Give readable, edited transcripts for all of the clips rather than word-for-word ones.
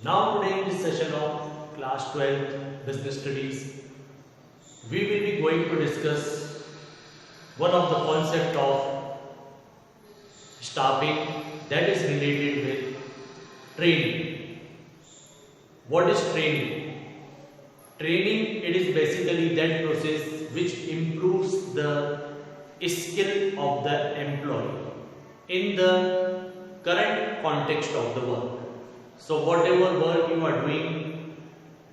Now today in this session of class 12 business studies, we will be going to discuss one of the concept of staffing that is related with training. What is training? Training, it is basically that process which improves the skill of the employee in the current context of the work. So whatever work you are doing,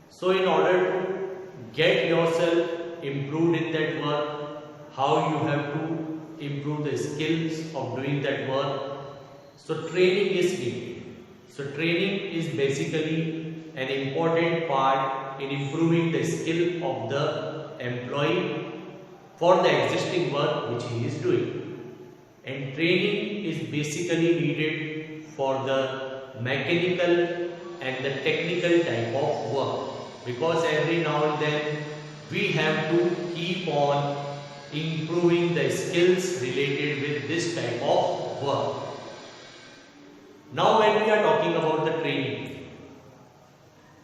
so in order to get yourself improved in that work, how you have to improve the skills of doing that work. So training is needed. So training is basically an important part in improving the skill of the employee for the existing work which he is doing. And training is basically needed for the mechanical and the technical type of work, because every now and then we have to keep on improving the skills related with this type of work. Now when we are talking about the training,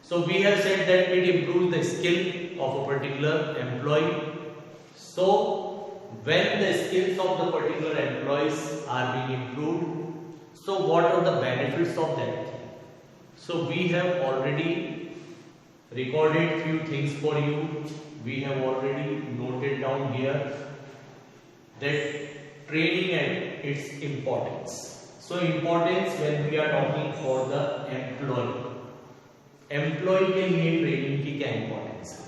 so we have said that it improves the skill of a particular employee. So when the skills of the particular employees are being improved, so what are the benefits of that? So we have already recorded few things for you. We have already noted down here that training and its importance. So importance when we are talking for the employee. Employee के लिए training की क्या importance है?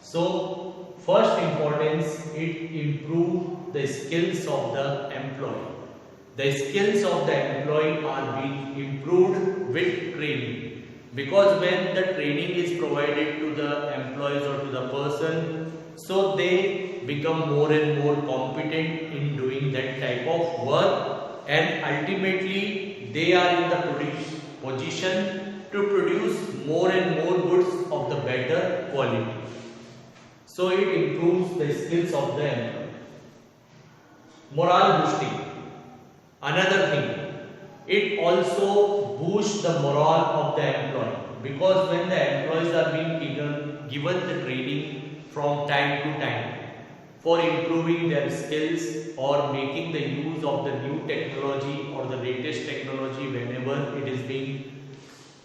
So first importance, it improve the skills of the employee. The skills of the employee are being improved with training, because when the training is provided to the employees or to the person, so they become more and more competent in doing that type of work, and ultimately they are in the position to produce more and more goods of the better quality. So it improves the skills of the employee. Morale boosting. Another thing, it also boosts the morale of the employee, because when the employees are being given the training from time to time for improving their skills or making the use of the new technology or the latest technology whenever it is being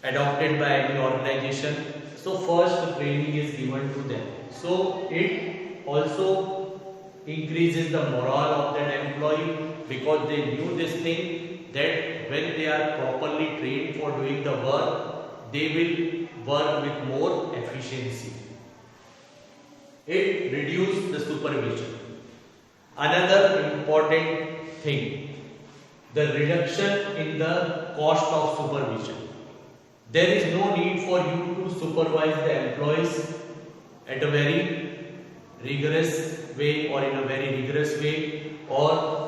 adopted by any organization, so first the training is given to them. So it also increases the morale of that employee, because they knew this thing that when they are properly trained for doing the work, they will work with more efficiency. It reduces the supervision. Another important thing, the reduction in the cost of supervision. There is no need for you to supervise the employees at a very rigorous way or in a very rigorous way, or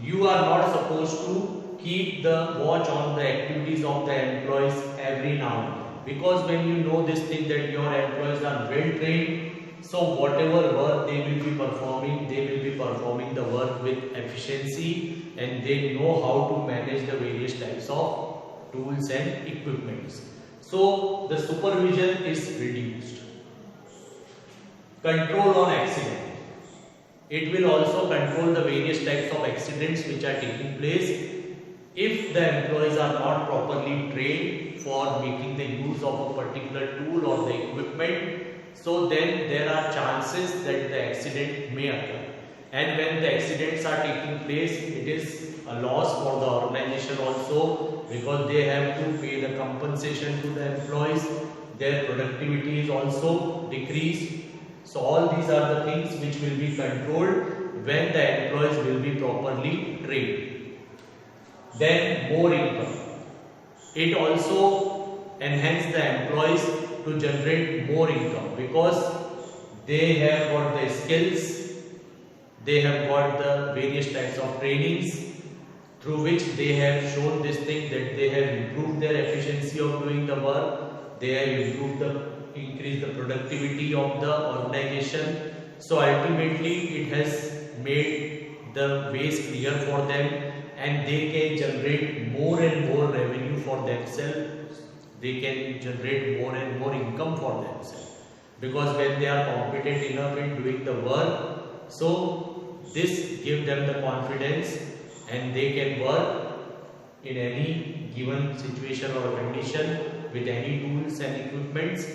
you are not supposed to keep the watch on the activities of the employees every now and then, because when you know this thing that your employees are well trained, so whatever work they will be performing the work with efficiency, and they know how to manage the various types of tools and equipments. So the supervision is reduced. Control on accident. It will also control the various types of accidents which are taking place. If the employees are not properly trained for making the use of a particular tool or the equipment, so then there are chances that the accident may occur. And when the accidents are taking place, it is a loss for the organization also, because they have to pay the compensation to the employees. Their productivity is also decreased. So all these are the things which will be controlled when the employees will be properly trained. Then more income. It also enhances the employees to generate more income, because they have got the skills, they have got the various types of trainings through which they have shown this thing that they have improved their efficiency of doing the work, they have increased the productivity of the organization. So ultimately it has made the ways clear for them, and they can generate more and more revenue for themselves they can generate more and more income for themselves. Because when they are competent enough in doing the work, so this gives them the confidence and they can work in any given situation or condition with any tools and equipments.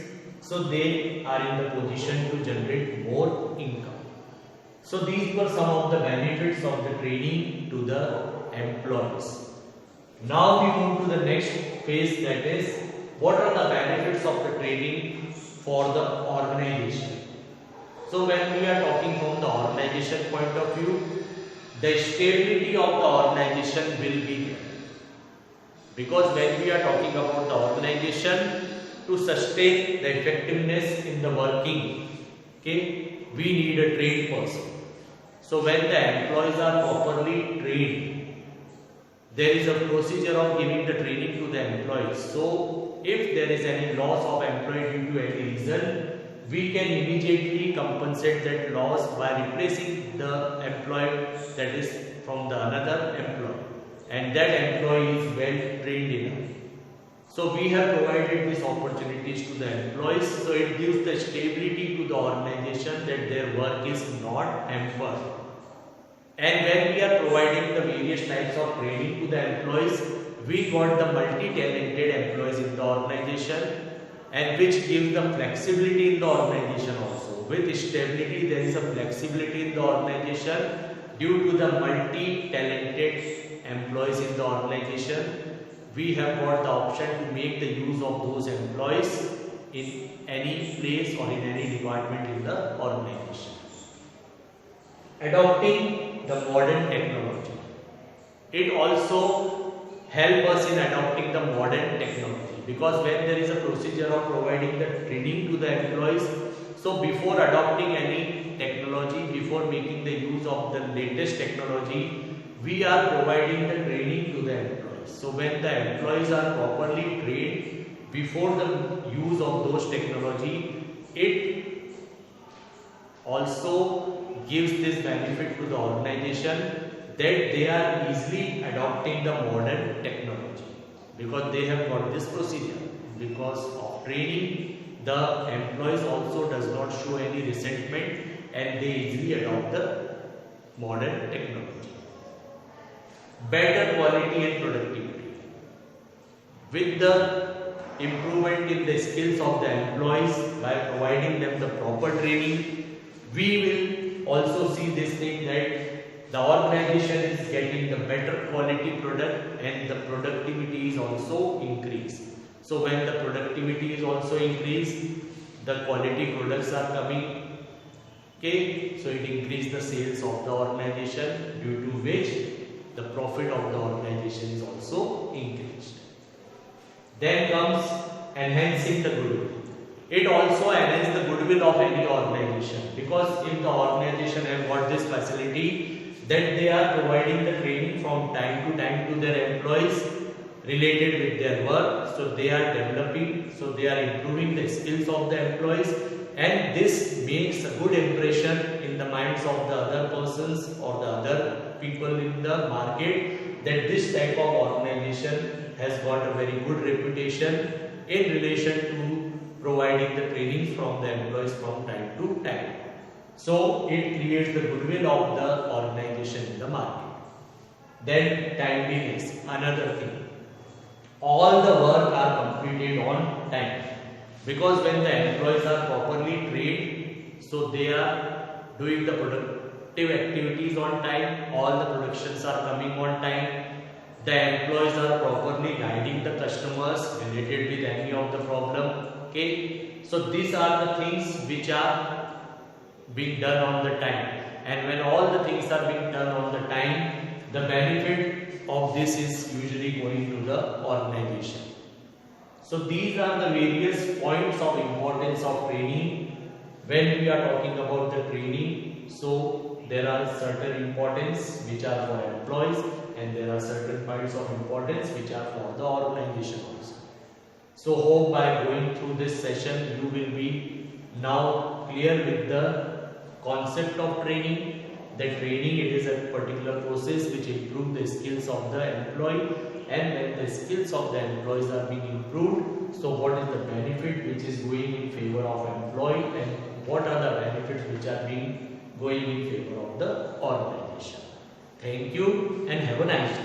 So they are in the position to generate more income. So these were some of the benefits of the training to the employees. Now we move to the next phase, that is, what are the benefits of the training for the organization. So when we are talking from the organization point of view, the stability of the organization will be there. Because when we are talking about the organization, to sustain the effectiveness in the working, okay, we need a trained person. So when the employees are properly trained, there is a procedure of giving the training to the employees. So if there is any loss of employee due to any reason, we can immediately compensate that loss by replacing the employee that is from the another employee, and that employee is well trained enough. So we have provided these opportunities to the employees, so it gives the stability to the organization that their work is not hampered. And when we are providing the various types of training to the employees, we got the multi-talented employees in the organization, and which gives them flexibility in the organization also. With stability, there is a flexibility in the organization due to the multi-talented employees in the organization. We have got the option to make the use of those employees in any place or in any department in the organization. Adopting the modern technology. It also helps us in adopting the modern technology, because when there is a procedure of providing the training to the employees, so before adopting any technology, before making the use of the latest technology, we are providing the training to the employees. So when the employees are properly trained before the use of those technology, it also gives this benefit to the organization that they are easily adopting the modern technology, because they have got this procedure. Because of training, the employees also does not show any resentment and they easily adopt the modern technology. Better quality and productivity. With the improvement in the skills of the employees by providing them the proper training, we will also see this thing that the organization is getting the better quality product and the productivity is also increased. So when the productivity is also increased, the quality products are coming. Okay, so it increases the sales of the organization, due to which the profit of the organization is also increased. Then comes enhancing the goodwill. It also enhances the goodwill of any organization, because if the organization have got this facility that they are providing the training from time to time to their employees related with their work, so they are developing, so they are improving the skills of the employees, and this makes a good impression in the minds of the other persons or the other people in the market that this type of organization has got a very good reputation in relation to providing the trainings from the employees from time to time. So it creates the goodwill of the organization in the market. Then timeliness, another thing. All the work are completed on time, because when the employees are properly trained, so they are doing the productive activities on time, all the productions are coming on time, the employees are properly guiding the customers related with any of the problem. Okay, so these are the things which are being done on the time, and when all the things are being done on the time, the benefit of this is usually going to the organization. So these are the various points of importance of training. When we are talking about the training, so there are certain importance which are for employees, and there are certain points of importance which are for the organization also. So hope by going through this session you will be now clear with the concept of training. The training, it is a particular process which improves the skills of the employee, and when the skills of the employees are being improved, improved. So what is the benefit which is going in favor of employee, and what are the benefits which are being going in favor of the organization. Thank you and have a nice day.